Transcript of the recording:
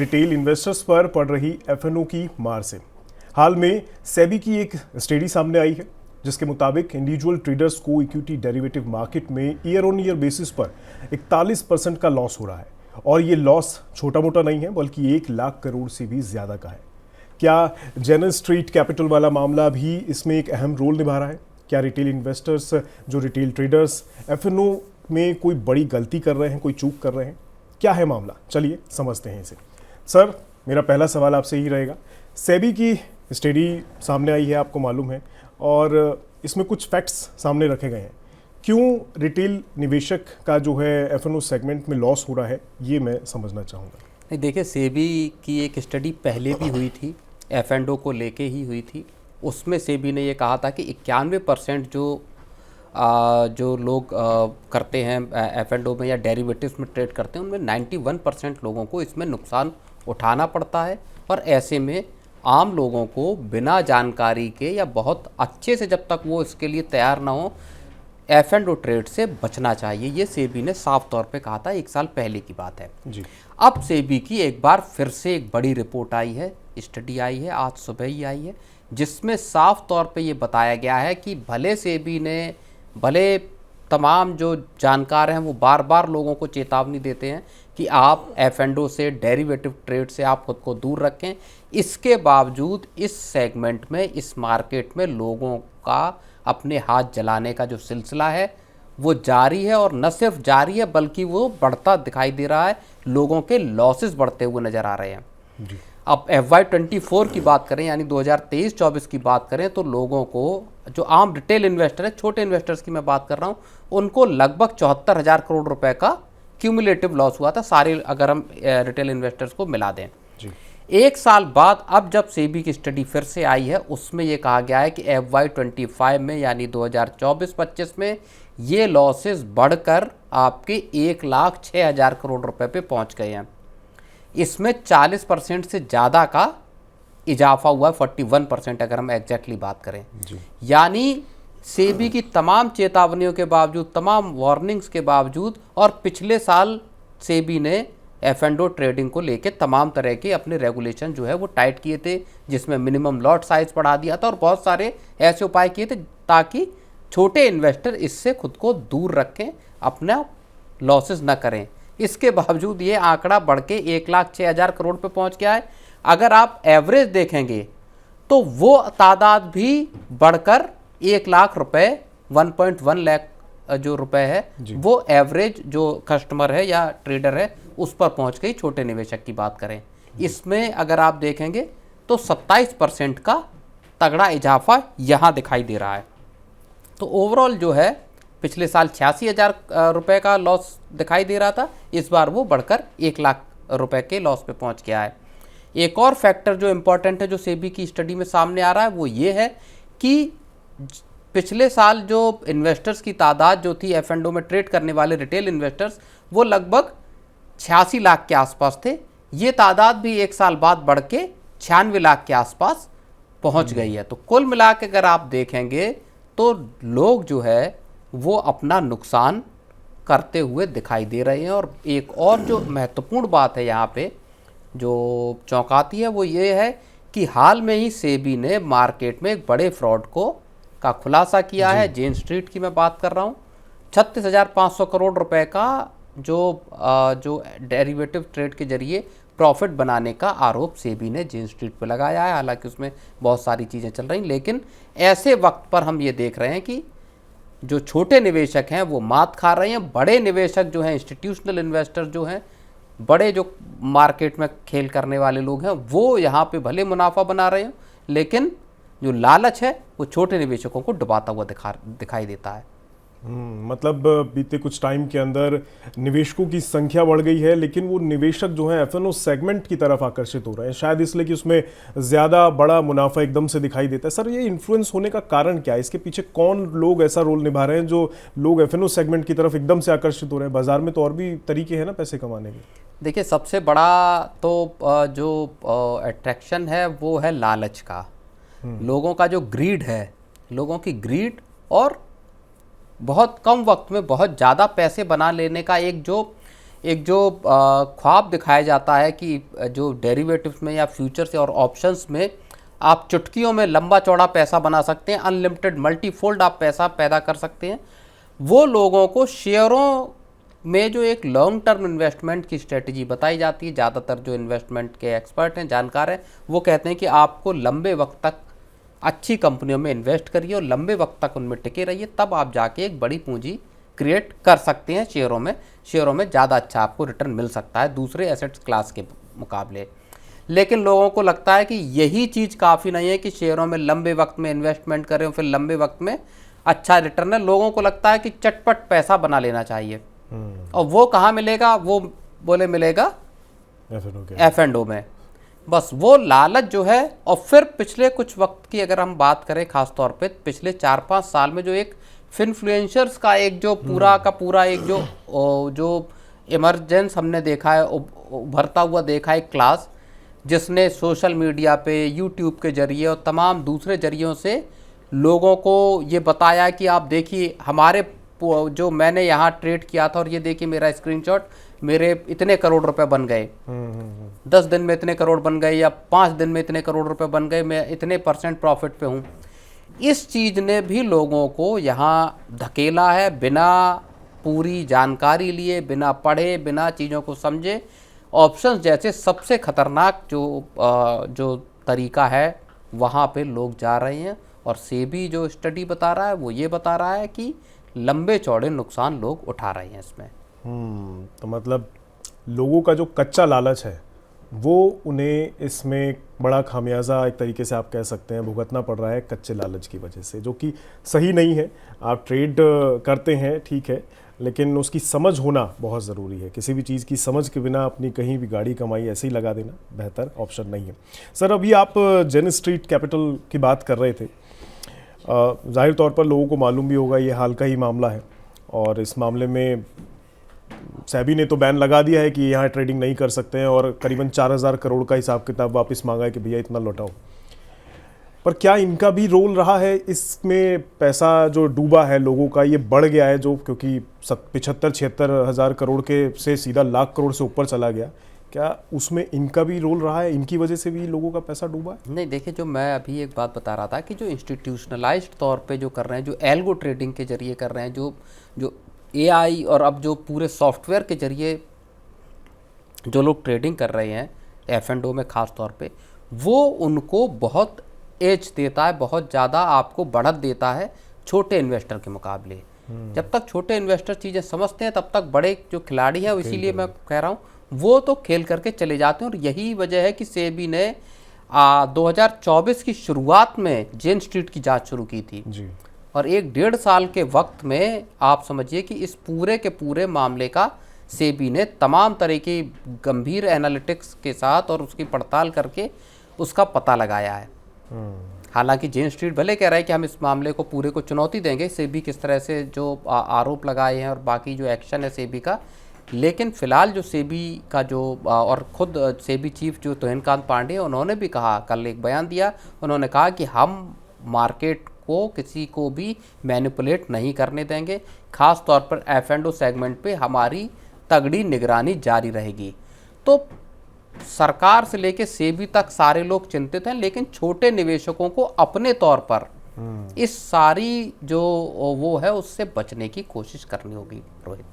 Retail investors पर पड़ रही एफएनओ की मार से। हाल में सेबी की एक स्टडी सामने आई है जिसके मुताबिक इंडिविजुअल ट्रेडर्स को इक्विटी डेरिवेटिव मार्केट में ईयर ऑन ईयर बेसिस पर 41% का लॉस हो रहा है और ये लॉस छोटा मोटा नहीं है बल्कि 1 लाख करोड़ से भी ज्यादा का है। क्या जेनरल स्ट्रीट कैपिटल वाला मामला भी इसमें एक अहम रोल निभा रहा है? क्या रिटेल इन्वेस्टर्स जो रिटेल ट्रेडर्स एफएनओ में कोई बड़ी गलती कर रहे हैं, कोई चूक कर रहे हैं? क्या है मामला, चलिए समझते हैं इसे। सर, मेरा पहला सवाल आपसे ही रहेगा। सेबी की स्टडी सामने आई है, आपको मालूम है, और इसमें कुछ फैक्ट्स सामने रखे गए हैं। क्यों रिटेल निवेशक का जो है एफएनओ सेगमेंट में लॉस हो रहा है, ये मैं समझना चाहूँगा। नहीं, देखिए, सेबी की एक स्टडी पहले भी हुई थी, एफ&ओ को लेके ही हुई थी। उसमें सेबी ने ये कहा था कि 91% जो लोग करते हैं एफ&ओ में या डेरिवेटिव्स में ट्रेड करते हैं, उनमें 91% लोगों को इसमें नुकसान उठाना पड़ता है और ऐसे में आम लोगों को बिना जानकारी के या बहुत अच्छे से जब तक वो इसके लिए तैयार ना हो एफ&ओ ट्रेड से बचना चाहिए। ये सेबी ने साफ तौर पे कहा था, 1 साल पहले की बात है जी। अब सेबी की एक बार फिर से एक बड़ी रिपोर्ट आई है, स्टडी आई है, आज सुबह ही आई है, जिसमें साफ तौर पे ये बताया गया है कि भले तमाम जो जानकार हैं वो बार बार लोगों को चेतावनी देते हैं कि आप एफ&ओ से, डेरिवेटिव ट्रेड से आप खुद को दूर रखें, इसके बावजूद इस सेगमेंट में, इस मार्केट में लोगों का अपने हाथ जलाने का जो सिलसिला है वो जारी है और न सिर्फ जारी है बल्कि वो बढ़ता दिखाई दे रहा है। लोगों के लॉसेस बढ़ते हुए नज़र आ रहे हैं जी। अब FY24 की बात करें, यानी 2023-24 की बात करें, तो लोगों को, जो आम रिटेल इन्वेस्टर है, छोटे इन्वेस्टर्स की मैं बात कर रहा हूँ, उनको लगभग 74,000 करोड़ रुपए का क्यूमुलेटिव लॉस हुआ था, सारे अगर हम रिटेल इन्वेस्टर्स को मिला दें जी। 1 साल बाद अब जब सेबी की स्टडी फिर से आई है, उसमें यह कहा गया है कि FY25 में, यानी 2024-25 में ये लॉसेस बढ़कर आपके 1,06,000 करोड़ रुपए पे पहुंच गए हैं। इसमें 40% से ज़्यादा का इजाफा हुआ है, 41% अगर हम एग्जैक्टली बात करें जी। यानी सेबी की तमाम चेतावनियों के बावजूद, तमाम वार्निंग्स के बावजूद, और पिछले साल सेबी ने एफ&ओ ट्रेडिंग को लेके तमाम तरह के अपने रेगुलेशन जो है वो टाइट किए थे, जिसमें मिनिमम लॉट साइज बढ़ा दिया था और बहुत सारे ऐसे उपाय किए थे ताकि छोटे इन्वेस्टर इससे खुद को दूर रखें, अपना लॉसेस न करें। इसके बावजूद ये आंकड़ा बढ़ के 1,06,000 करोड़ पे पहुंच गया है। अगर आप एवरेज देखेंगे तो वो तादाद भी बढ़कर 1 लाख रुपए, 1.1 लाख जो रुपए है वो एवरेज जो कस्टमर है या ट्रेडर है उस पर पहुंच गई, छोटे निवेशक की बात करें। इसमें अगर आप देखेंगे तो 27% का तगड़ा इजाफा यहाँ दिखाई दे रहा है। तो ओवरऑल जो है पिछले साल 86,000 रुपए का लॉस दिखाई दे रहा था, इस बार वो बढ़कर 1 लाख रुपए के लॉस पे पहुंच गया है। एक और फैक्टर जो इम्पोर्टेंट है, जो सेबी की स्टडी में सामने आ रहा है, वो ये है कि पिछले साल जो इन्वेस्टर्स की तादाद जो थी एफ&ओ में ट्रेड करने वाले रिटेल इन्वेस्टर्स, वो लगभग 86 लाख के आसपास थे। ये तादाद भी 1 साल बाद बढ़ के 96 लाख के आसपास पहुंच गई है। तो कुल मिला के अगर आप देखेंगे तो लोग जो है वो अपना नुकसान करते हुए दिखाई दे रहे हैं। और एक और जो महत्वपूर्ण बात है यहाँ पे जो चौंकाती है, वो ये है कि हाल में ही सेबी ने मार्केट में एक बड़े फ्रॉड का खुलासा किया है। जेन स्ट्रीट की मैं बात कर रहा हूँ। 36,500 करोड़ रुपए का जो डेरिवेटिव ट्रेड के जरिए प्रॉफिट बनाने का आरोप सेबी ने जेन स्ट्रीट पे लगाया है। हालांकि उसमें बहुत सारी चीज़ें चल रही, लेकिन ऐसे वक्त पर हम ये देख रहे हैं कि जो छोटे निवेशक हैं वो मात खा रहे हैं। बड़े निवेशक जो हैं, इंस्टीट्यूशनल इन्वेस्टर जो हैं, बड़े जो मार्केट में खेल करने वाले लोग हैं, वो यहाँ पे भले मुनाफा बना रहे हैं, लेकिन जो लालच है वो छोटे निवेशकों को डुबाता हुआ दिखाई देता है। मतलब बीते कुछ टाइम के अंदर निवेशकों की संख्या बढ़ गई है, लेकिन वो निवेशक जो है एफ&ओ सेगमेंट की तरफ आकर्षित हो रहे हैं, शायद इसलिए कि उसमें ज़्यादा बड़ा मुनाफा एकदम से दिखाई देता है। सर, ये इन्फ्लुएंस होने का कारण क्या है? इसके पीछे कौन लोग ऐसा रोल निभा रहे हैं जो लोग एफ&ओ सेगमेंट की तरफ एकदम से आकर्षित हो रहे हैं? बाजार में तो और भी तरीके हैं ना पैसे कमाने के। देखिए, सबसे बड़ा तो जो अट्रैक्शन है वो है लालच का। लोगों का जो ग्रीड है, लोगों की ग्रीड और बहुत कम वक्त में बहुत ज़्यादा पैसे बना लेने का एक जो एक जो ख्वाब दिखाया जाता है कि जो डेरिवेटिव्स में या फ्यूचर्स और ऑप्शंस में आप चुटकियों में लंबा चौड़ा पैसा बना सकते हैं, अनलिमिटेड मल्टीफोल्ड आप पैसा पैदा कर सकते हैं, वो लोगों को शेयरों में जो एक लॉन्ग टर्म इन्वेस्टमेंट की स्ट्रेटजी बताई जाती है, ज़्यादातर जो इन्वेस्टमेंट के एक्सपर्ट हैं, जानकार हैं, वो कहते हैं कि आपको लंबे वक्त तक अच्छी कंपनियों में इन्वेस्ट करिए और लंबे वक्त तक उनमें टिके रहिए, तब आप जाके एक बड़ी पूंजी क्रिएट कर सकते हैं शेयरों में ज़्यादा अच्छा आपको रिटर्न मिल सकता है दूसरे एसेट्स क्लास के मुकाबले। लेकिन लोगों को लगता है कि यही चीज़ काफ़ी नहीं है कि शेयरों में लंबे वक्त में इन्वेस्टमेंट करें और फिर लंबे वक्त में अच्छा रिटर्न है। लोगों को लगता है कि चटपट पैसा बना लेना चाहिए, और वो कहाँ मिलेगा? वो बोले मिलेगा F&O में। बस वो लालच जो है। और फिर पिछले कुछ वक्त की अगर हम बात करें, खास तौर पे पिछले 4-5 साल में जो एक फिनफ्लुएंसर्स का एक जो पूरा का पूरा एक जो इमरजेंस हमने देखा है, उभरता हुआ देखा है एक क्लास, जिसने सोशल मीडिया पे, यूट्यूब के जरिए और तमाम दूसरे जरियों से लोगों को ये बताया कि आप देखिए हमारे जो मैंने यहाँ ट्रेड किया था और ये देखिए मेरा स्क्रीनशॉट, मेरे इतने करोड़ रुपए बन गए, 10 दिन में इतने करोड़ बन गए या 5 दिन में इतने करोड़ रुपए बन गए, मैं इतने % प्रॉफिट पे हूँ। इस चीज़ ने भी लोगों को यहाँ धकेला है, बिना पूरी जानकारी लिए, बिना पढ़े, बिना चीज़ों को समझे। ऑप्शंस जैसे सबसे खतरनाक जो तरीका है वहाँ पे लोग जा रहे हैं। और सेबी जो स्टडी बता रहा है वो ये बता रहा है कि लंबे चौड़े नुकसान लोग उठा रहे हैं इसमें। तो मतलब लोगों का जो कच्चा लालच है वो उन्हें इसमें बड़ा खामियाजा एक तरीके से आप कह सकते हैं भुगतना पड़ रहा है कच्चे लालच की वजह से, जो कि सही नहीं है। आप ट्रेड करते हैं ठीक है, लेकिन उसकी समझ होना बहुत ज़रूरी है। किसी भी चीज़ की समझ के बिना अपनी कहीं भी गाड़ी कमाई ऐसे ही लगा देना बेहतर ऑप्शन नहीं है। सर, अभी आप जेन स्ट्रीट कैपिटल की बात कर रहे थे। जाहिर तौर पर लोगों को मालूम भी होगा ये हाल का ही मामला है, और इस मामले में सेबी ने तो बैन लगा दिया है कि यहाँ ट्रेडिंग नहीं कर सकते हैं, और करीबन 4000 करोड़ का हिसाब किताब वापस मांगा है कि भैया इतना लौटाओ। पर क्या इनका भी रोल रहा है इसमें? पैसा जो डूबा है लोगों का, ये बढ़ गया है जो, क्योंकि 75-76 हज़ार करोड़ के से सीधा लाख करोड़ से ऊपर चला गया, क्या उसमें इनका भी रोल रहा है? इनकी वजह से भी लोगों का पैसा डूबा है? नहीं, देखिए, जो मैं अभी एक बात बता रहा था कि जो इंस्टीट्यूशनलाइज्ड तौर पे जो कर रहे हैं, जो एल्गो ट्रेडिंग के जरिए कर रहे हैं, जो AI और अब जो पूरे सॉफ्टवेयर के जरिए जो लोग ट्रेडिंग कर रहे हैं F&O में खास तौर पे, वो उनको बहुत एज देता है, बहुत ज़्यादा आपको बढ़त देता है छोटे इन्वेस्टर के मुकाबले। जब तक छोटे इन्वेस्टर चीज़ें समझते हैं तब तक बड़े जो खिलाड़ी हैं, इसीलिए मैं कह रहा हूँ वो तो खेल करके चले जाते हैं। और यही वजह है कि सेबी ने 2024 की शुरुआत में जेन स्ट्रीट की जांच शुरू की थी जी। और 1-1.5 साल के वक्त में आप समझिए कि इस पूरे के पूरे मामले का सेबी ने तमाम तरह की गंभीर एनालिटिक्स के साथ और उसकी पड़ताल करके उसका पता लगाया है। हालांकि जेन स्ट्रीट भले कह रहा है कि हम इस मामले को पूरे को चुनौती देंगे, सेबी किस तरह से जो आरोप लगाए हैं और बाकी जो एक्शन है सेबी का, लेकिन फिलहाल जो सेबी का जो और खुद सेबी चीफ जो तुहिनकांत पांडे, उन्होंने भी कहा, कल एक बयान दिया, उन्होंने कहा कि हम मार्केट को किसी को भी मैनिपुलेट नहीं करने देंगे, खास तौर पर F&O सेगमेंट पे हमारी तगड़ी निगरानी जारी रहेगी। तो सरकार से लेके सेबी तक सारे लोग चिंतित हैं, लेकिन छोटे निवेशकों को अपने तौर पर इस सारी जो वो है उससे बचने की कोशिश करनी होगी रोहित।